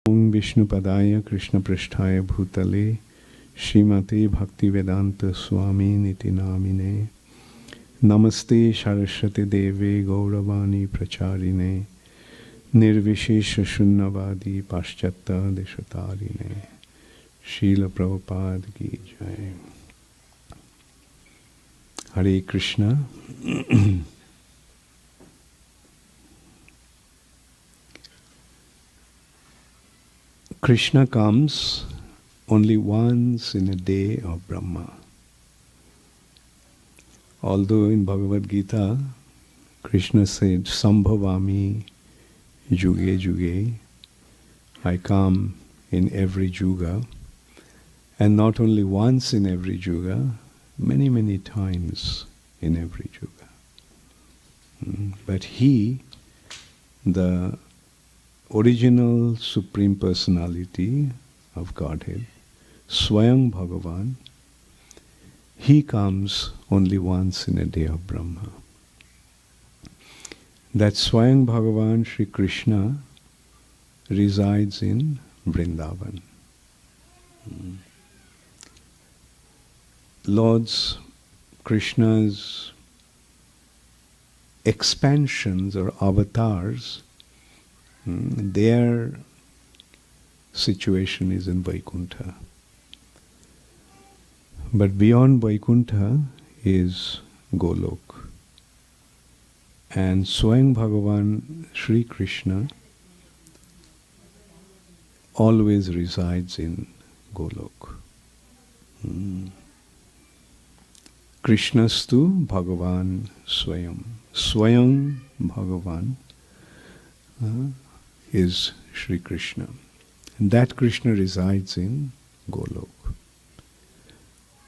Om Vishnupadaya Krishna Pristhaya Bhutale Srimate Bhaktivedanta Swami Niti Namine Namaste Saraswati Deve Gauravani Pracharine Nirvishesha Shunnavadi Paschata Deshatarine Srila Prabhupada Ki Jai. Hare Krishna. Krishna comes only once in a day of Brahma. Although in Bhagavad Gita, Krishna said, Sambhavami Juge Juge, I come in every Juga, and not only once in every Juga, many, many times in every Juga. But he, the original Supreme Personality of Godhead, Swayam Bhagavan, he comes only once in a day of Brahma. That Swayam Bhagavan Sri Krishna resides in Vrindavan. Lord's Krishna's expansions or avatars, their situation is in Vaikuntha. But beyond Vaikuntha is Golok. And Swayam Bhagavan Sri Krishna always resides in Golok. Krishnastu Bhagavan Swayam. Swayam Bhagavan is Sri Krishna. And that Krishna resides in Golok.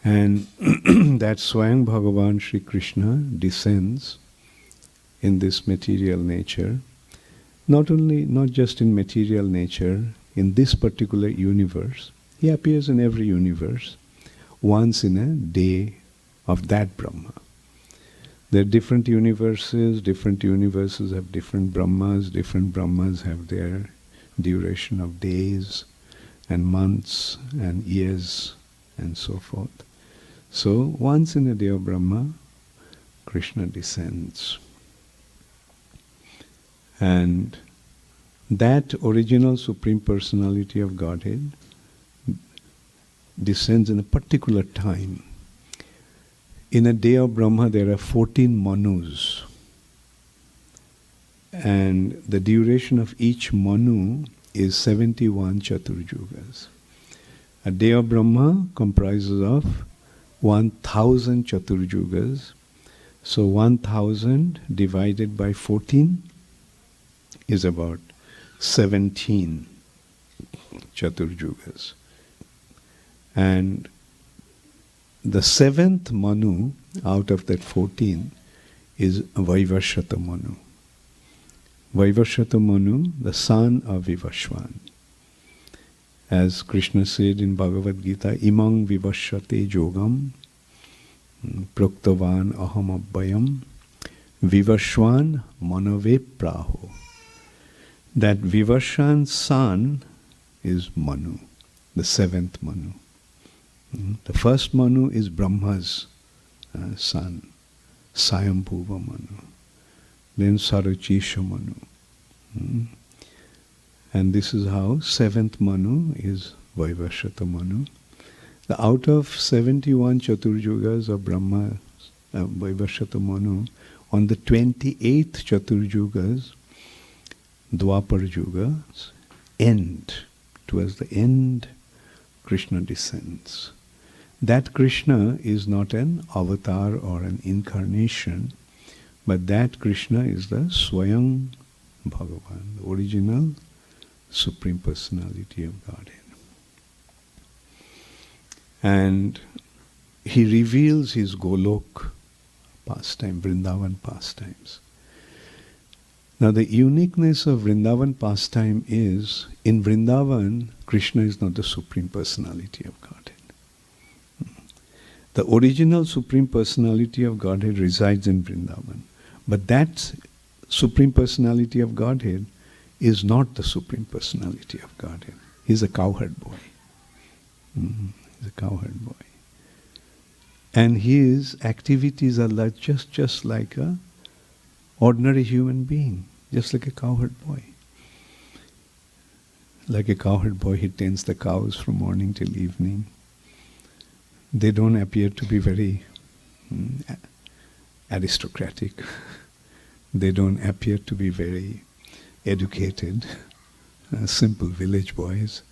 And that Swayam Bhagavan Sri Krishna descends in this material nature, not just in material nature, in this particular universe. He appears in every universe once in a day of that Brahma. There are different universes have different Brahmas have their duration of days and months and years and so forth. So once in a day of Brahma, Krishna descends. And that original Supreme Personality of Godhead descends in a particular time. In a day of Brahma, there are 14 manus. And the duration of each manu is 71 Chaturjugas. A day of Brahma comprises of 1000 Chaturjugas. So 1000 divided by 14 is about 17 Chaturjugas. And the seventh Manu out of that 14 is Vaivashata Manu. Vaivashata Manu, the son of Vivashwan. As Krishna said in Bhagavad Gita, Imang Vivashate Jogam Proktavan Aham Abbayam Vivashwan Manave Praho. That Vivashwan's son is Manu, the seventh Manu. The first Manu is Brahma's son, Sayambhuva Manu. Then Sarachisha Manu. And this is how seventh Manu is Vaivashata Manu. Out of 71 Chaturjugas of Brahma, Vaivashata Manu, on the 28th Chaturjugas, Dwapar Yugas, end, towards the end, Krishna descends. That Krishna is not an avatar or an incarnation, but that Krishna is the Swayam Bhagavan, the original Supreme Personality of Godhead. And he reveals his Golok pastime, Vrindavan pastimes. Now the uniqueness of Vrindavan pastime is, in Vrindavan, Krishna is not the Supreme Personality of Godhead. The original Supreme Personality of Godhead resides in Vrindavan. But that Supreme Personality of Godhead is not the Supreme Personality of Godhead. He's a cowherd boy. He's a cowherd boy. And his activities are like just like a ordinary human being, just like a cowherd boy. Like a cowherd boy, he tends the cows from morning till evening. They don't appear to be very aristocratic. They don't appear to be very educated, simple village boys.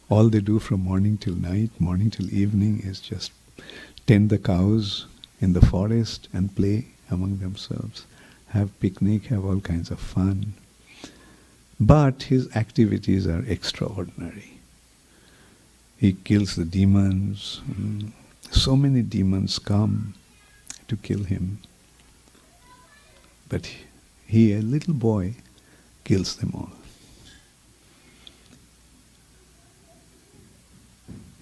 All they do from morning till night, morning till evening, is just tend the cows in the forest and play among themselves, have picnic, have all kinds of fun. But his activities are extraordinary. He kills the demons. So many demons come to kill him. But he, a little boy, kills them all.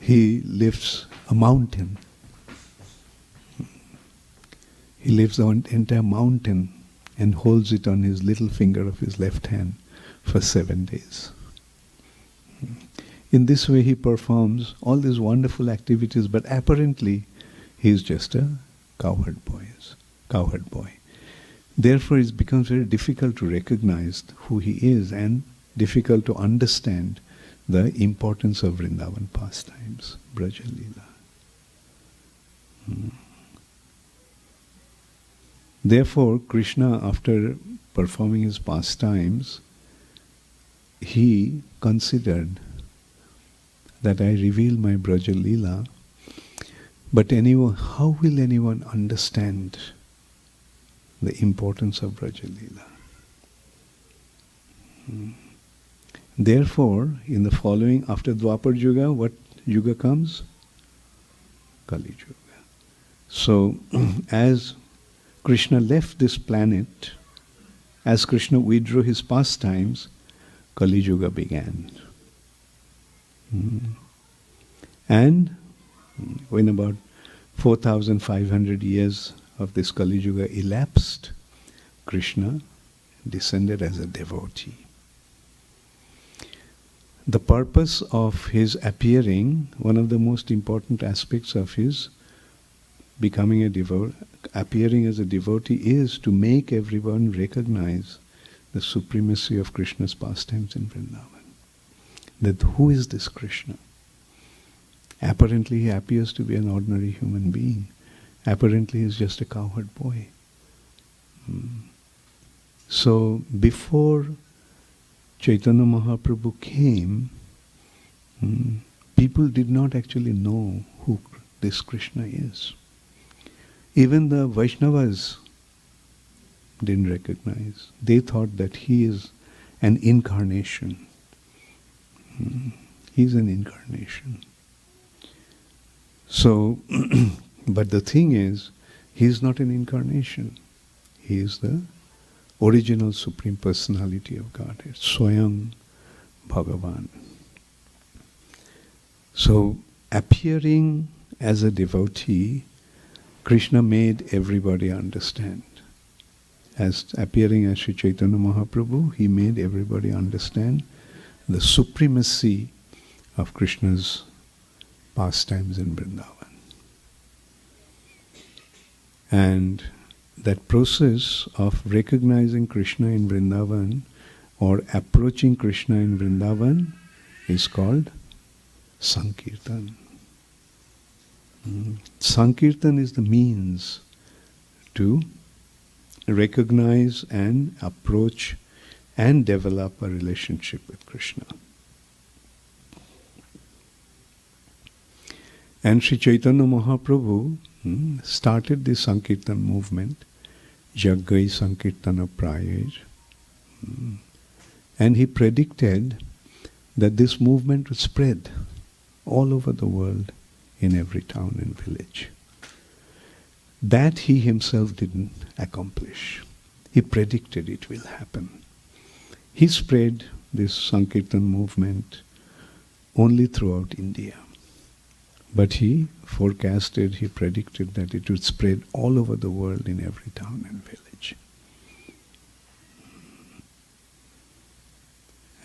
He lifts a mountain. He lifts an entire mountain and holds it on his little finger of his left hand for 7 days. In this way he performs all these wonderful activities, but apparently he is just a cowherd boy. Therefore it becomes very difficult to recognize who he is and difficult to understand the importance of Vrindavan pastimes, Braja Leela. Therefore, Krishna, after performing his pastimes, he considered that I reveal my Braja Leela, but how will anyone understand the importance of Braja Leela? Therefore, in the following, after Dwapar Yuga, what Yuga comes? Kali Yuga. So, as Krishna left this planet, as Krishna withdrew his pastimes, Kali Yuga began. And when about 4,500 years of this Kali Yuga elapsed, Krishna descended as a devotee. The purpose of his appearing, one of the most important aspects of his becoming appearing as a devotee, is to make everyone recognize the supremacy of Krishna's pastimes in Vrindavan. That who is this Krishna? Apparently he appears to be an ordinary human being. Apparently he is just a cowherd boy. So before Chaitanya Mahaprabhu came, people did not actually know who this Krishna is. Even the Vaishnavas didn't recognize. They thought that he is an incarnation. He is an incarnation. So, but the thing is, he is not an incarnation. He is the original Supreme Personality of Godhead, Swayam Bhagavan. So, appearing as a devotee, Krishna made everybody understand. As appearing as Sri Chaitanya Mahaprabhu, he made everybody understand the supremacy of Krishna's pastimes in Vrindavan. And that process of recognizing Krishna in Vrindavan or approaching Krishna in Vrindavan is called Sankirtan. Sankirtan is the means to recognize and approach and develop a relationship with Krishna. And Sri Chaitanya Mahaprabhu started this Sankirtan movement, Jagai Sankirtana Prayaj. And he predicted that this movement would spread all over the world, in every town and village. That he himself didn't accomplish. He predicted it will happen. He spread this Sankirtan movement only throughout India. But he forecasted, he predicted that it would spread all over the world in every town and village.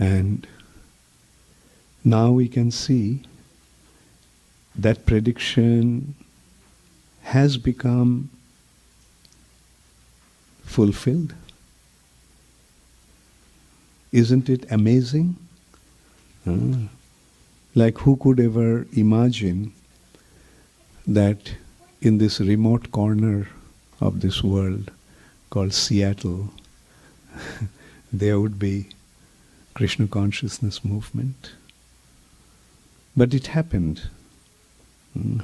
And now we can see that prediction has become fulfilled. Isn't it amazing? Like, who could ever imagine that in this remote corner of this world called Seattle, there would be Krishna consciousness movement? But it happened.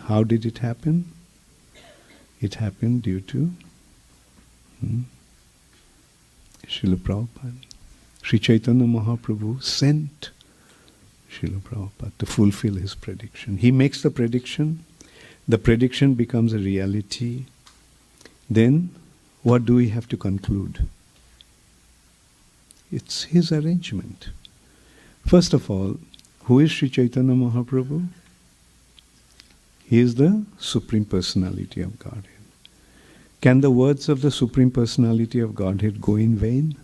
How did it happen? It happened due to Srila Prabhupada. Sri Chaitanya Mahaprabhu sent Srila Prabhupada to fulfill his prediction. He makes the prediction becomes a reality. Then what do we have to conclude? It's his arrangement. First of all, who is Sri Chaitanya Mahaprabhu? He is the Supreme Personality of Godhead. Can the words of the Supreme Personality of Godhead go in vain?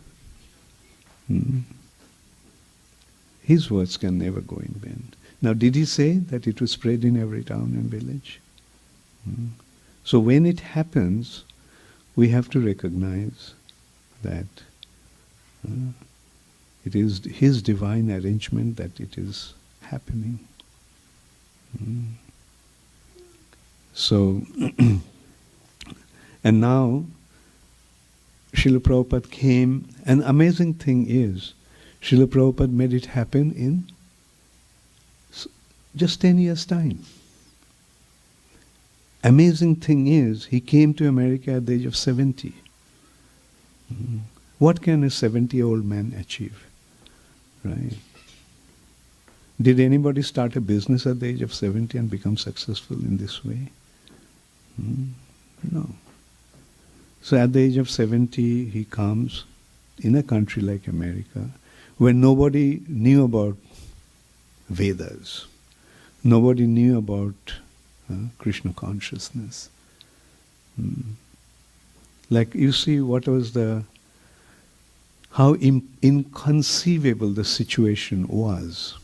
His words can never go in vain. Now, did he say that it will spread in every town and village? So when it happens, we have to recognize that it is his divine arrangement that it is happening. So, and now Srila Prabhupada came. An amazing thing is, Srila Prabhupada made it happen in just 10 years' time. Amazing thing is, he came to America at the age of 70. What can a 70-year-old man achieve? Right? Did anybody start a business at the age of 70 and become successful in this way? No. So at the age of 70, he comes in a country like America, where nobody knew about Vedas. Nobody knew about Krishna consciousness. Like, you see what was how inconceivable the situation was.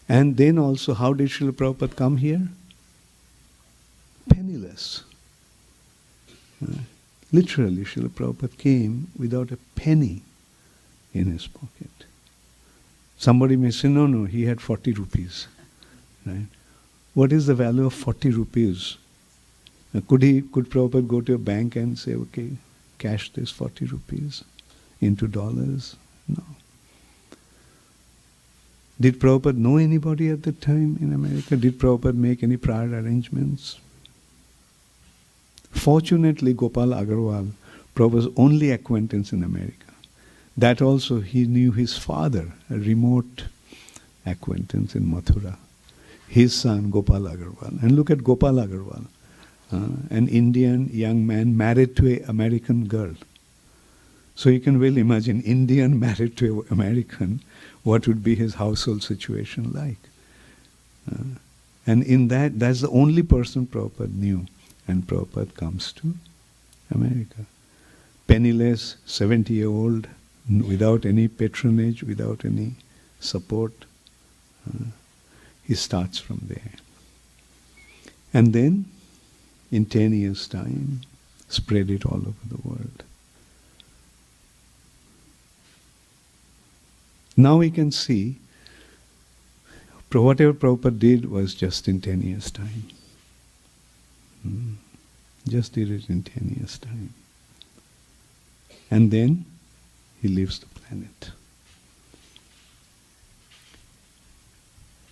And then also, how did Srila Prabhupada come here? Penniless. Literally, Srila Prabhupada came without a penny in his pocket. Somebody may say, no, he had 40 rupees. Right? What is the value of 40 rupees? Could Prabhupada go to a bank and say, okay, cash this 40 rupees into dollars? No. Did Prabhupada know anybody at that time in America? Did Prabhupada make any prior arrangements? Fortunately, Gopal Agarwal, Prabhupada's only acquaintance in America. That also, he knew his father, a remote acquaintance in Mathura. His son, Gopal Agarwal. And look at Gopal Agarwal, an Indian young man married to an American girl. So you can well imagine, Indian married to an American, what would be his household situation like. And in that's the only person Prabhupada knew. And Prabhupada comes to America. Penniless, 70-year-old, without any patronage, without any support. He starts from there. And then, in 10 years' time, spread it all over the world. Now we can see, whatever Prabhupada did was just in 10 years' time. Just did it in 10 years' time. And then he leaves the planet.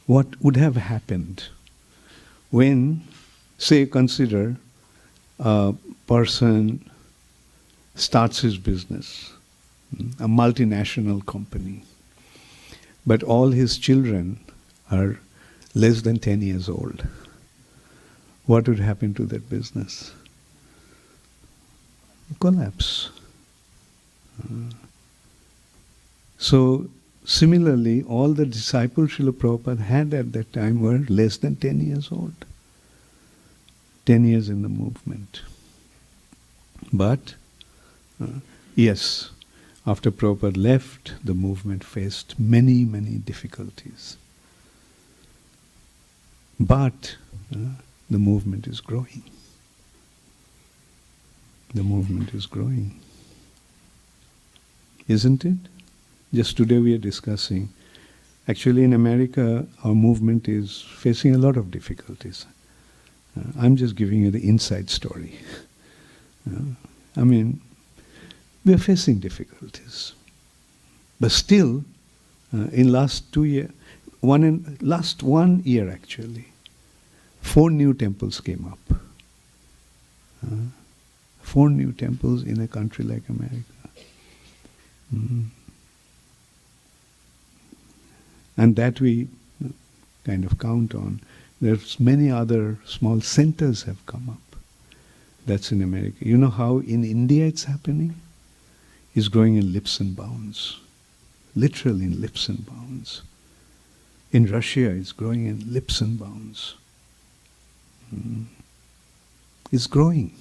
What would have happened when, say, consider a person starts his business, a multinational company, but all his children are less than 10 years old. What would happen to that business? Collapse. So, similarly, all the disciples Srila Prabhupada had at that time were less than 10 years old. 10 years in the movement. But, yes, After Prabhupada left, the movement faced many, many difficulties. But the movement is growing. The movement is growing. Isn't it? Just today we are discussing. Actually in America, our movement is facing a lot of difficulties. I'm just giving you the inside story. I mean, we are facing difficulties. But still, in last 2 years, last 1 year actually, 4 new temples came up. 4 new temples in a country like America. And that we kind of count on. There's many other small centers have come up. That's in America. You know how in India it's happening? It's growing in leaps and bounds. Literally in leaps and bounds. In Russia it's growing in leaps and bounds. It's growing.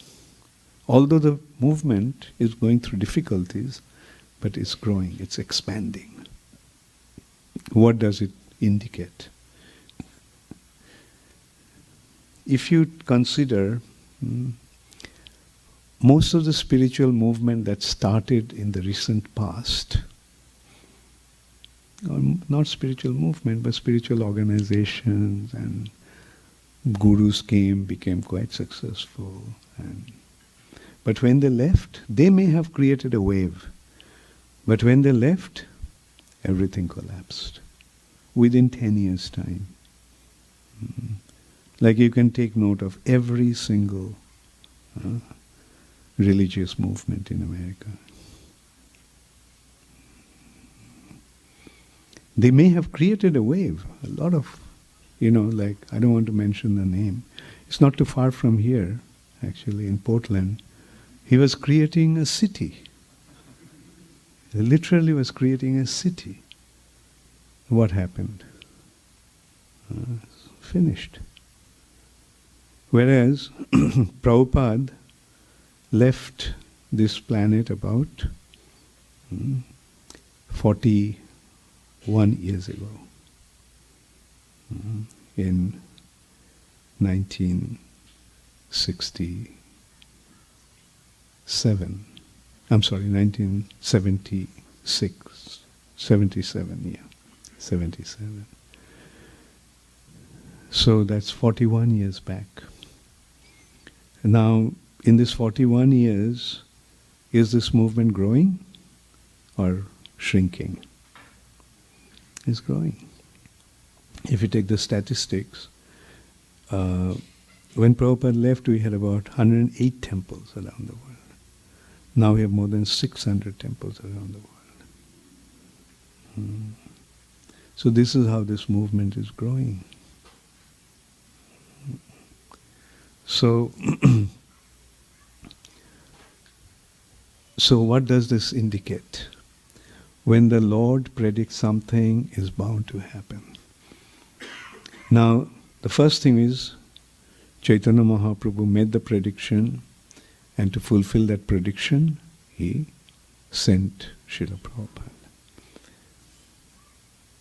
Although the movement is going through difficulties, but it's growing, it's expanding. What does it indicate? If you consider most of the spiritual movement that started in the recent past, or not spiritual movement, but spiritual organizations, and gurus came, became quite successful. But when they left, they may have created a wave. But when they left, everything collapsed within 10 years' time. Like you can take note of every single religious movement in America. They may have created a wave. A lot of, like, I don't want to mention the name. It's not too far from here, actually, in Portland. He was creating a city. He literally was creating a city. What happened? Finished. Whereas Prabhupada left this planet about 41 years ago, in 1967. I'm sorry, 1976, 77, yeah, 77. So that's 41 years back. Now, in this 41 years, is this movement growing or shrinking? It's growing. If you take the statistics, when Prabhupada left, we had about 108 temples around the world. Now we have more than 600 temples around the world. So this is how this movement is growing. So, so what does this indicate? When the Lord predicts something, is bound to happen. Now, the first thing is, Chaitanya Mahaprabhu made the prediction, and to fulfill that prediction, he sent Srila Prabhupada.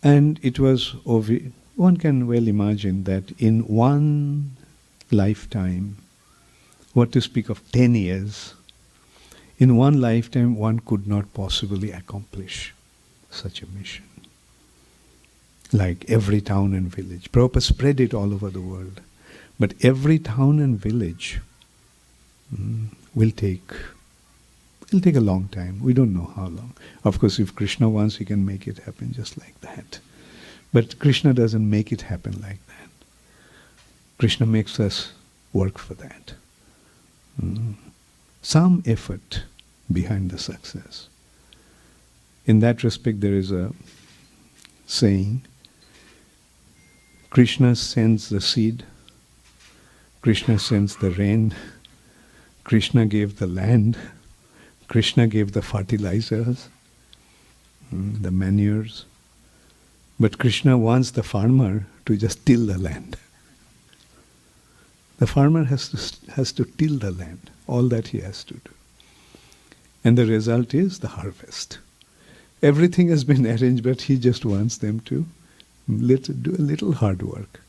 And it was obvious, one can well imagine that in one lifetime, what to speak of 10 years, in one lifetime one could not possibly accomplish such a mission. Like every town and village. Prabhupada spread it all over the world. But every town and village will take a long time. We don't know how long. Of course, if Krishna wants, he can make it happen just like that. But Krishna doesn't make it happen like that. Krishna makes us work for that. Some effort behind the success. In that respect, there is a saying, Krishna sends the seed, Krishna sends the rain, Krishna gave the land, Krishna gave the fertilizers, the manures, but Krishna wants the farmer to just till the land. The farmer has to till the land, all that he has to do. And the result is the harvest. Everything has been arranged, but he just wants them to do a little hard work.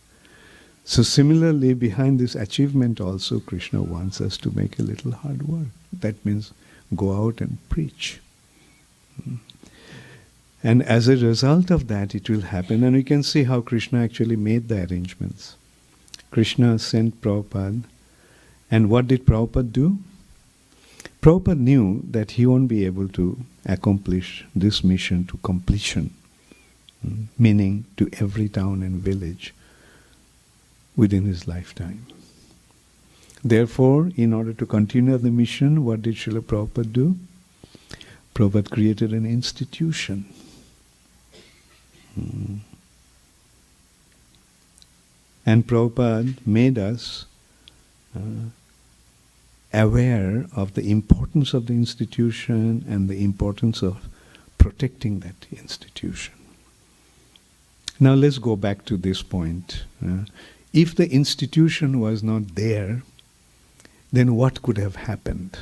So similarly, behind this achievement also, Krishna wants us to make a little hard work. That means go out and preach. And as a result of that, it will happen. And we can see how Krishna actually made the arrangements. Krishna sent Prabhupada. And what did Prabhupada do? Prabhupada knew that he won't be able to accomplish this mission to completion, meaning to every town and village within his lifetime. Therefore, in order to continue the mission, what did Srila Prabhupada do? Prabhupada created an institution. And Prabhupada made us aware of the importance of the institution and the importance of protecting that institution. Now let's go back to this point. If the institution was not there, then what could have happened?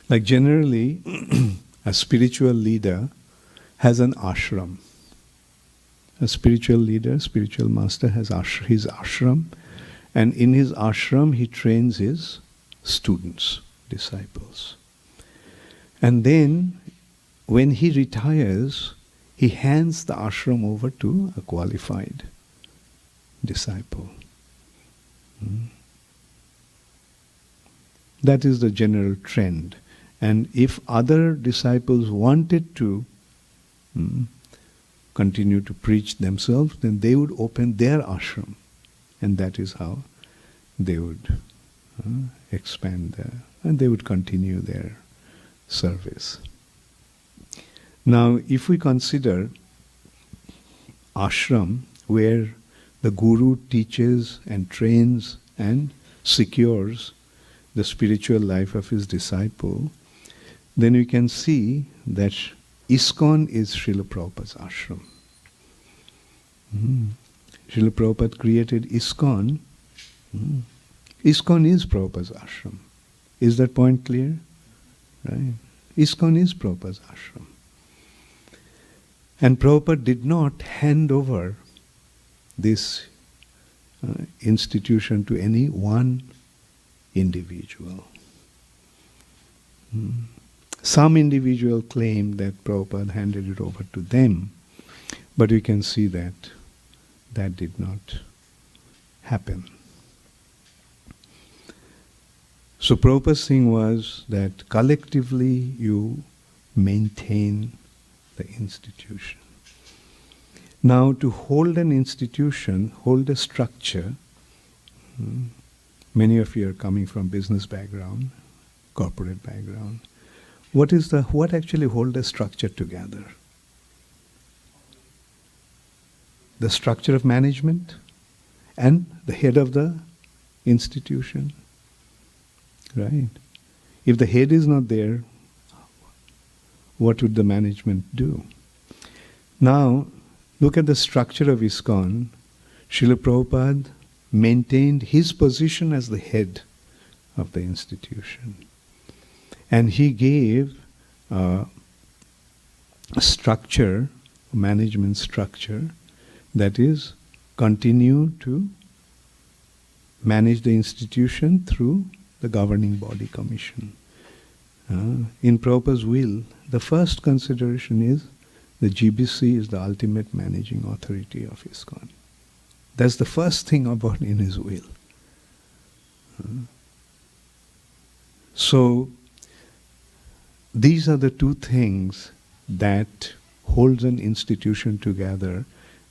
Like generally, a spiritual leader has an ashram. A spiritual leader, spiritual master has his ashram, and in his ashram he trains his students, disciples. And then when he retires, he hands the ashram over to a qualified disciple. That is the general trend. And if other disciples wanted to continue to preach themselves, then they would open their ashram. And that is how they would expand and they would continue their service. Now, if we consider ashram, where the guru teaches and trains and secures the spiritual life of his disciple, then we can see that ISKCON is Srila Prabhupada's ashram. Srila Prabhupada created ISKCON. ISKCON is Prabhupada's ashram. Is that point clear? Right? ISKCON is Prabhupada's ashram. And Prabhupada did not hand over this institution to any one individual. Some individual claim that Prabhupada handed it over to them, but we can see that that did not happen. So Prabhupada's thing was that collectively you maintain the institution. Now to hold an institution, hold a structure, many of you are coming from business background, corporate background. What actually hold a structure together? The structure of management and the head of the institution. Right? If the head is not there, what would the management do? Now, look at the structure of ISKCON. Srila Prabhupada maintained his position as the head of the institution. And he gave a structure, a management structure, that is, continue to manage the institution through the governing body commission. In Prabhupada's will, the first consideration is the GBC is the ultimate managing authority of ISKCON. That's the first thing about in his will. So, these are the two things that holds an institution together,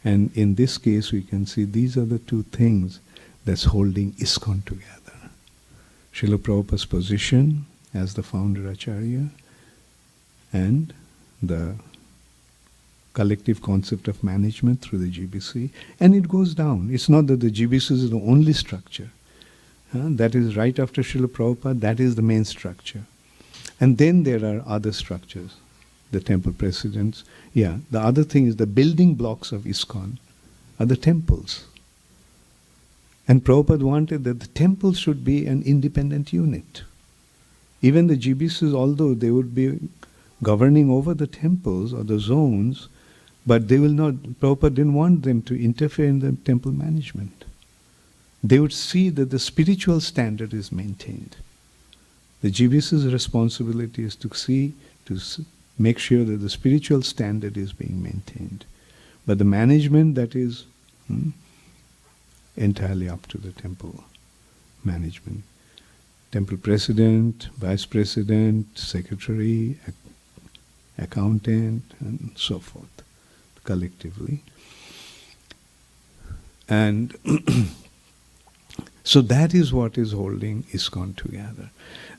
and in this case we can see these are the two things that's holding ISKCON together. Srila Prabhupada's position as the founder Acharya and the collective concept of management through the GBC, and it goes down. It's not that the GBC is the only structure. That is right after Srila Prabhupada, that is the main structure. And then there are other structures, the temple presidents. Yeah, the other thing is the building blocks of ISKCON are the temples. And Prabhupada wanted that the temples should be an independent unit. Even the GBCs, although they would be governing over the temples or the zones, but they will not, Prabhupada didn't want them to interfere in the temple management. They would see that the spiritual standard is maintained. The GBC's responsibility is to see, to make sure that the spiritual standard is being maintained. But the management, that is entirely up to the temple management. Temple president, vice president, secretary, accountant, and so forth, collectively. And so that is what is holding ISKCON together.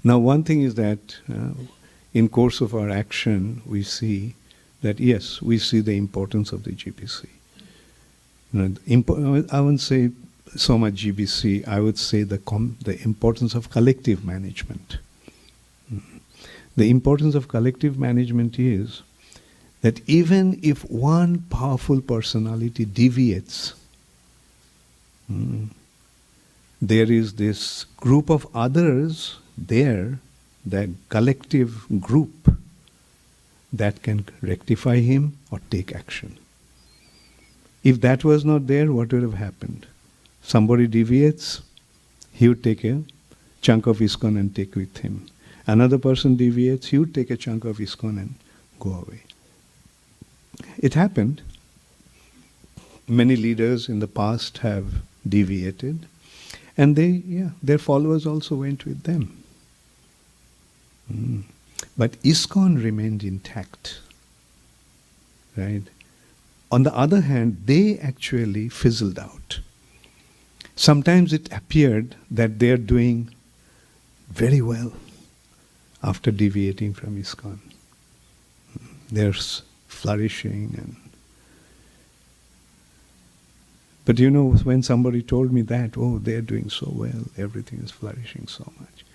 Now, one thing is that in course of our action, we see that, yes, we see the importance of the GBC. I wouldn't say so much GBC, I would say the importance of collective management. The importance of collective management is that even if one powerful personality deviates, there is this group of others there, that collective group, that can rectify him or take action. If that was not there, what would have happened? Somebody deviates, he would take a chunk of ISKCON and take with him. Another person deviates, he would take a chunk of ISKCON and go away. It happened. Many leaders in the past have deviated, and their followers also went with them. But ISKCON remained intact, right? On the other hand, they actually fizzled out. Sometimes it appeared that they are doing very well after deviating from ISKCON. They're flourishing. But you know, when somebody told me that, oh, they're doing so well, everything is flourishing so much.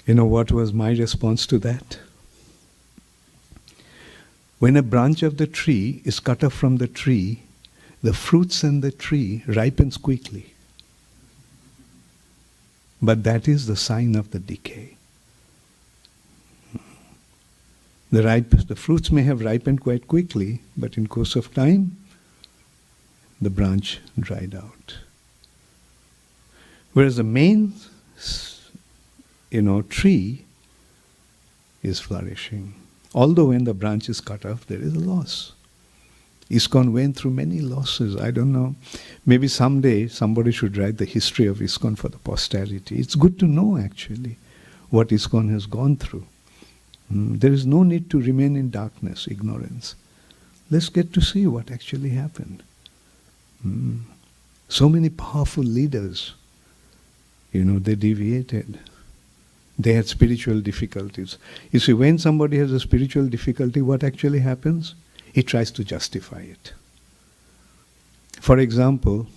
You know what was my response to that? When a branch of the tree is cut off from the tree, the fruits in the tree ripens quickly. But that is the sign of the decay. The fruits may have ripened quite quickly, but in course of time, the branch dried out. Whereas the main, tree is flourishing. Although when the branch is cut off, there is a loss. ISKCON went through many losses. I don't know. Maybe someday somebody should write the history of ISKCON for the posterity. It's good to know, actually, what ISKCON has gone through. There is no need to remain in darkness, ignorance. Let's get to see what actually happened. So many powerful leaders, they deviated. They had spiritual difficulties. You see, when somebody has a spiritual difficulty, what actually happens? He tries to justify it. For example,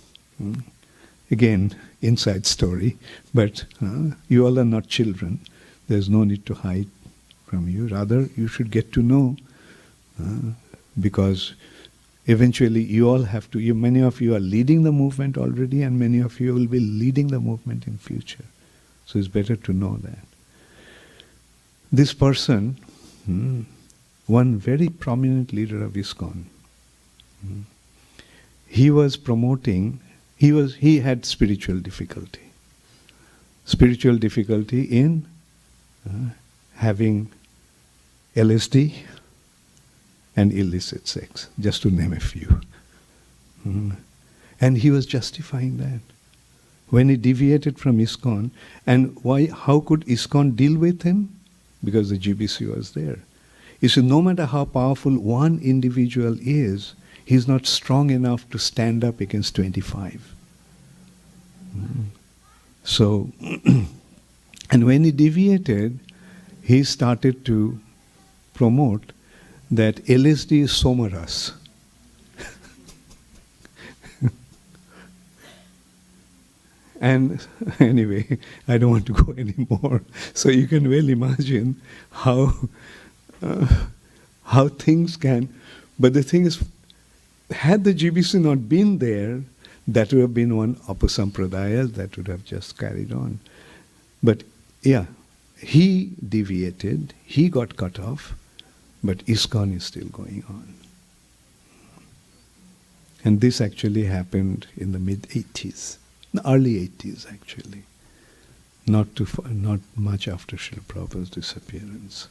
again, inside story, but you all are not children. There's no need to hide from you. Rather, you should get to know, because eventually you all have to, many of you are leading the movement already, and many of you will be leading the movement in future. So it's better to know that. This person, one very prominent leader of ISKCON, he was promoting, he had spiritual difficulty. Spiritual difficulty in having LSD and illicit sex, just to name a few. And he was justifying that. When he deviated from ISKCON, and how could ISKCON deal with him? Because the GBC was there. You see, no matter how powerful one individual is, he's not strong enough to stand up against 25. So, and when he deviated, he started to promote that LSD is somaras. And anyway, I don't want to go anymore. So you can well imagine how things can. But the thing is, had the GBC not been there, that would have been one Apasampradaya that would have just carried on. But yeah, he deviated, he got cut off, But ISKCON is still going on. And this actually happened in the mid-80s, the early 80s actually, not much after Srila Prabhupada's disappearance.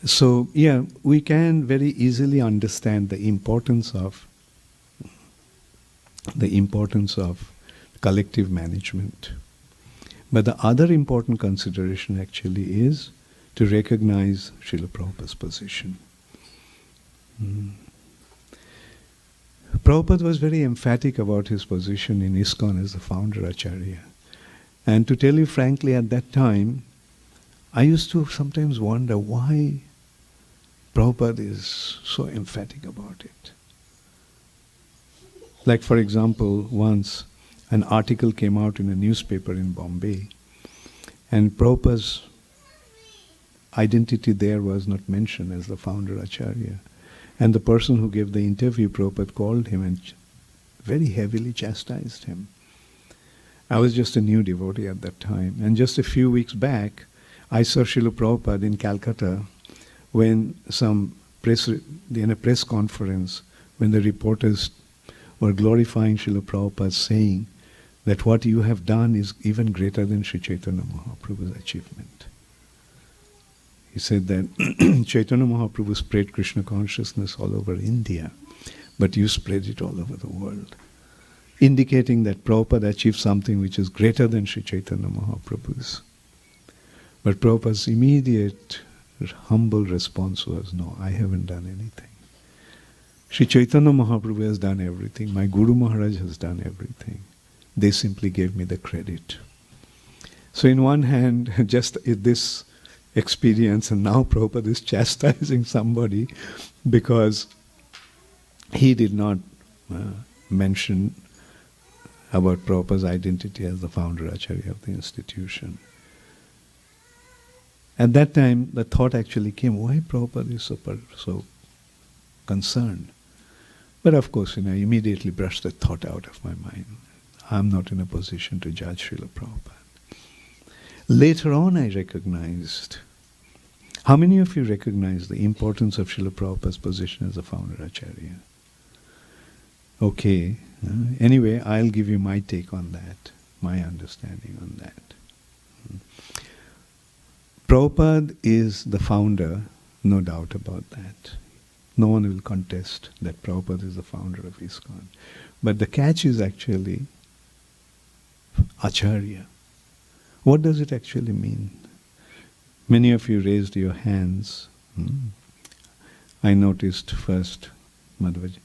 So, yeah, we can very easily understand the importance of collective management. But the other important consideration actually is to recognize Srila Prabhupada's position. Prabhupada was very emphatic about his position in ISKCON as the founder Acharya. And to tell you frankly, at that time, I used to sometimes wonder why Prabhupada is so emphatic about it. Like, for example, once an article came out in a newspaper in Bombay, and Prabhupada's identity there was not mentioned as the founder Acharya. And the person who gave the interview, Prabhupada, called him and very heavily chastised him. I was just a new devotee at that time. And just a few weeks back, I saw Srila Prabhupada in Calcutta when in a press conference, when the reporters were glorifying Srila Prabhupada, saying that what you have done is even greater than Sri Chaitanya Mahaprabhu's achievement. He said that Chaitanya Mahaprabhu spread Krishna consciousness all over India, but you spread it all over the world, indicating that Prabhupada achieved something which is greater than Sri Chaitanya Mahaprabhu's. But Prabhupada's immediate humble response was, no, I haven't done anything. Sri Chaitanya Mahaprabhu has done everything. My Guru Maharaj has done everything. They simply gave me the credit. So in one hand, just this experience, and now Prabhupada is chastising somebody because he did not mention about Prabhupada's identity as the founder Acharya of the institution. At that time, the thought actually came, why Prabhupada is so concerned? But of course, I immediately brushed the thought out of my mind. I'm not in a position to judge Srila Prabhupada. Later on, I recognized. How many of you recognize the importance of Srila Prabhupada's position as a founder Acharya? Okay. Anyway, I'll give you my take on that, my understanding on that. Prabhupada is the founder, no doubt about that. No one will contest that Prabhupada is the founder of ISKCON. But the catch is actually Acharya. What does it actually mean? Many of you raised your hands. I noticed first, Madhvaji,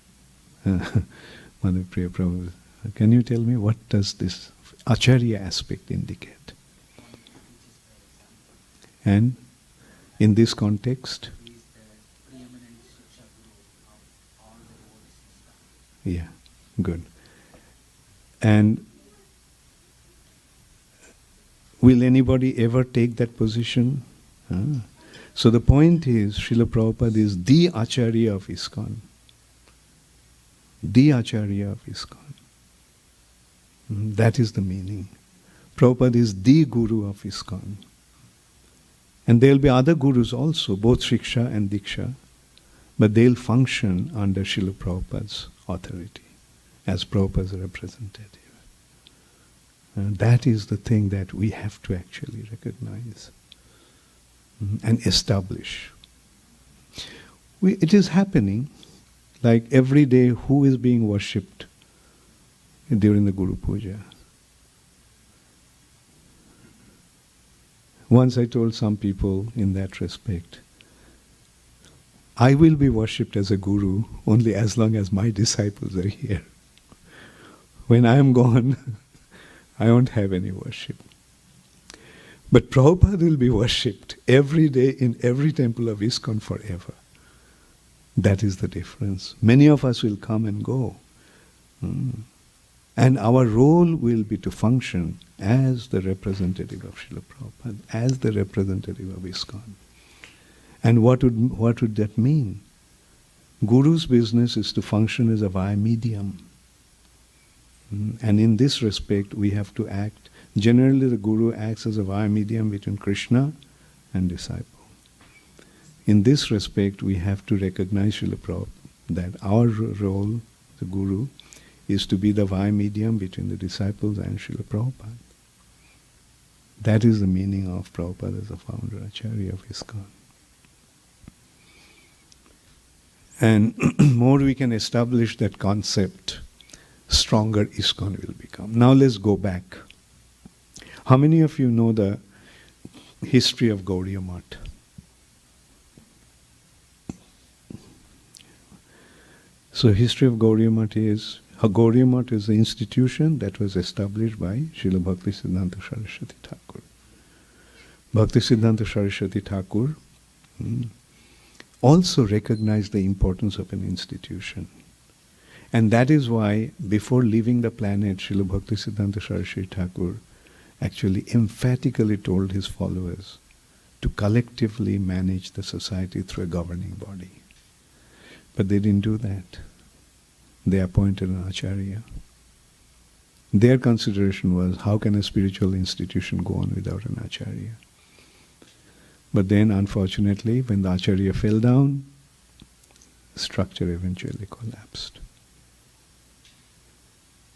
Madhvapriya Prabhu. Can you tell me what does this Acharya aspect indicate? And in this context? Yeah, good. And will anybody ever take that position? So the point is, Srila Prabhupada is the Acharya of ISKCON. The Acharya of ISKCON. That is the meaning. Prabhupada is the Guru of ISKCON. And there will be other gurus also, both Shiksha and Diksha, but they'll function under Srila Prabhupada's authority, as Prabhupada's representative. And that is the thing that we have to actually recognize and establish. It is happening, like every day, who is being worshipped during the Guru Puja? Once I told some people in that respect, I will be worshipped as a guru only as long as my disciples are here. When I am gone, I won't have any worship. But Prabhupada will be worshipped every day in every temple of ISKCON forever. That is the difference. Many of us will come and go. And our role will be to function as the representative of Srila Prabhupada, as the representative of ISKCON. And what would that mean? Guru's business is to function as a via medium. And in this respect, we have to act. Generally, the Guru acts as a via medium between Krishna and disciple. in this respect, we have to recognize Srila Prabhupada, that our role, the Guru, is to be the via medium between the disciples and Srila Prabhupada. That is the meaning of Prabhupada as the founder Acharya of ISKCON. And more we can establish that concept, stronger ISKCON will become. Now let's go back. How many of you know the history of Gaudiya Math? So history of Gaudiya Math is, Gaudiya Math is the institution that was established by Srila Bhaktisiddhanta Saraswati Thakur. Bhaktisiddhanta Saraswati Thakur also recognized the importance of an institution. And that is why, before leaving the planet, Srila Bhaktisiddhanta Saraswati Thakur actually emphatically told his followers to collectively manage the society through a governing body. But they didn't do that. They appointed an Acharya. Their consideration was, how can a spiritual institution go on without an Acharya? But then, unfortunately, when the Acharya fell down, the structure eventually collapsed.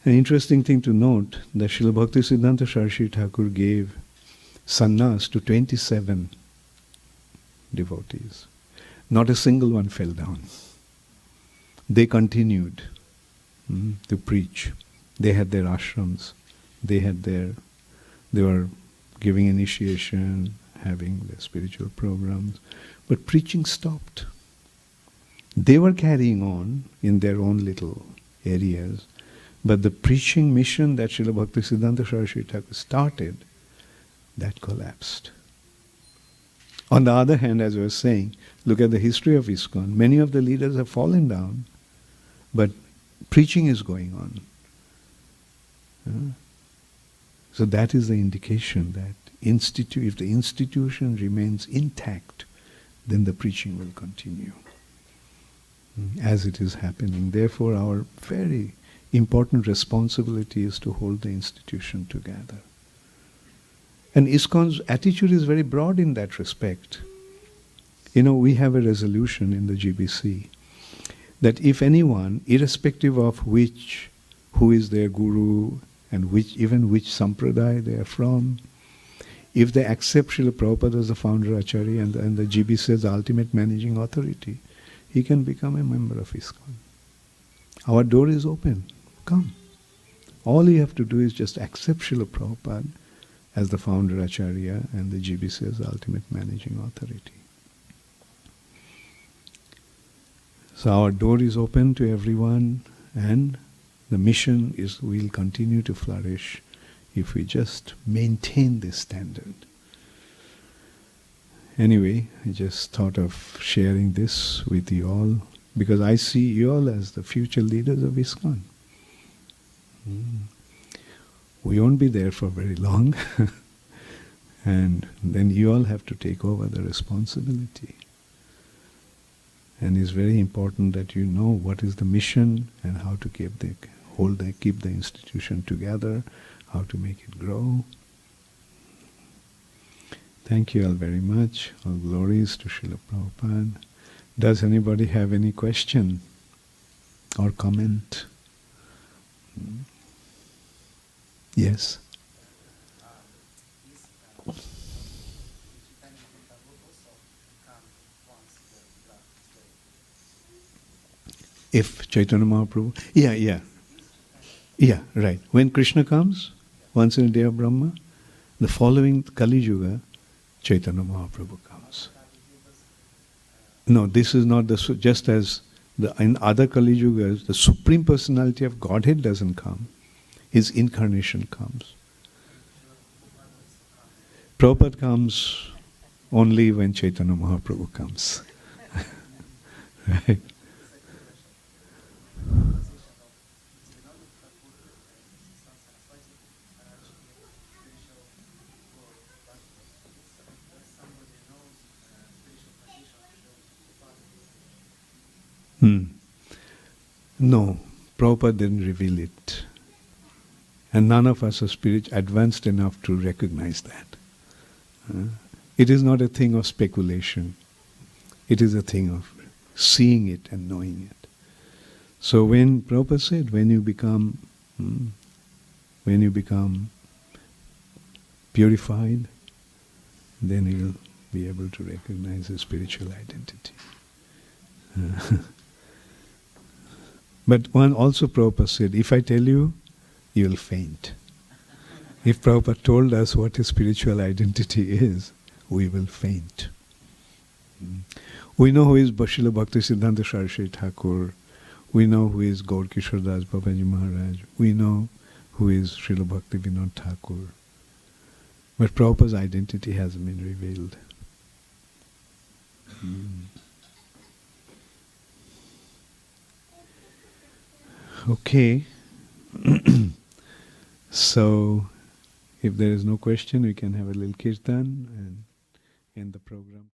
An interesting thing to note, that Srila Bhaktisiddhanta Saraswati Thakur gave sannyas to 27 devotees. Not a single one fell down. They continued to preach. They had their ashrams. They were giving initiation, having their spiritual programs. But preaching stopped. They were carrying on in their own little areas. But the preaching mission that Srila Bhaktisiddhanta Saraswati Thakur started, that collapsed. On the other hand, as I was saying, look at the history of ISKCON. Many of the leaders have fallen down, but preaching is going on. So that is the indication that if the institution remains intact, then the preaching will continue, as it is happening. Therefore, our very important responsibility is to hold the institution together. And ISKCON's attitude is very broad in that respect. We have a resolution in the GBC that if anyone, irrespective of who is their guru and even which sampradaya they are from, if they accept Srila Prabhupada as the founder Acharya and the GBC as the ultimate managing authority, he can become a member of ISKCON. Our door is open. Come. All you have to do is just accept Srila Prabhupada as the founder Acharya and the GBC as the ultimate managing authority. So our door is open to everyone, and the mission will continue to flourish if we just maintain this standard. Anyway, I just thought of sharing this with you all, because I see you all as the future leaders of ISKCON. We won't be there for very long, and then you all have to take over the responsibility. And it's very important that you know what is the mission and how to keep the institution together, how to make it grow. Thank you all very much. All glories to Srila Prabhupada. Does anybody have any question or comment? Yes? If Chaitanya Mahaprabhu, yeah, right. When Krishna comes, once in a day of Brahma, the following Kali Yuga, Chaitanya Mahaprabhu comes. No, this is not just as in other Kali Yugas, the Supreme Personality of Godhead doesn't come. His incarnation comes. Prabhupada comes only when Chaitanya Mahaprabhu comes. Right? No, Prabhupada didn't reveal it. And none of us are advanced enough to recognize that. It is not a thing of speculation. It is a thing of seeing it and knowing it. So when Prabhupada said, when you become purified, then you will be able to recognize a spiritual identity. But one also Prabhupada said, if I tell you, you will faint. If Prabhupada told us what his spiritual identity is, we will faint. We know who is Srila Bhakti Siddhanta Saraswati Thakur. We know who is Gaur Kishore Das Babaji Maharaj. We know who is Srila Bhakti Vinod Thakur. But Prabhupada's identity hasn't been revealed. Okay. So, if there is no question, we can have a little kirtan and end the program.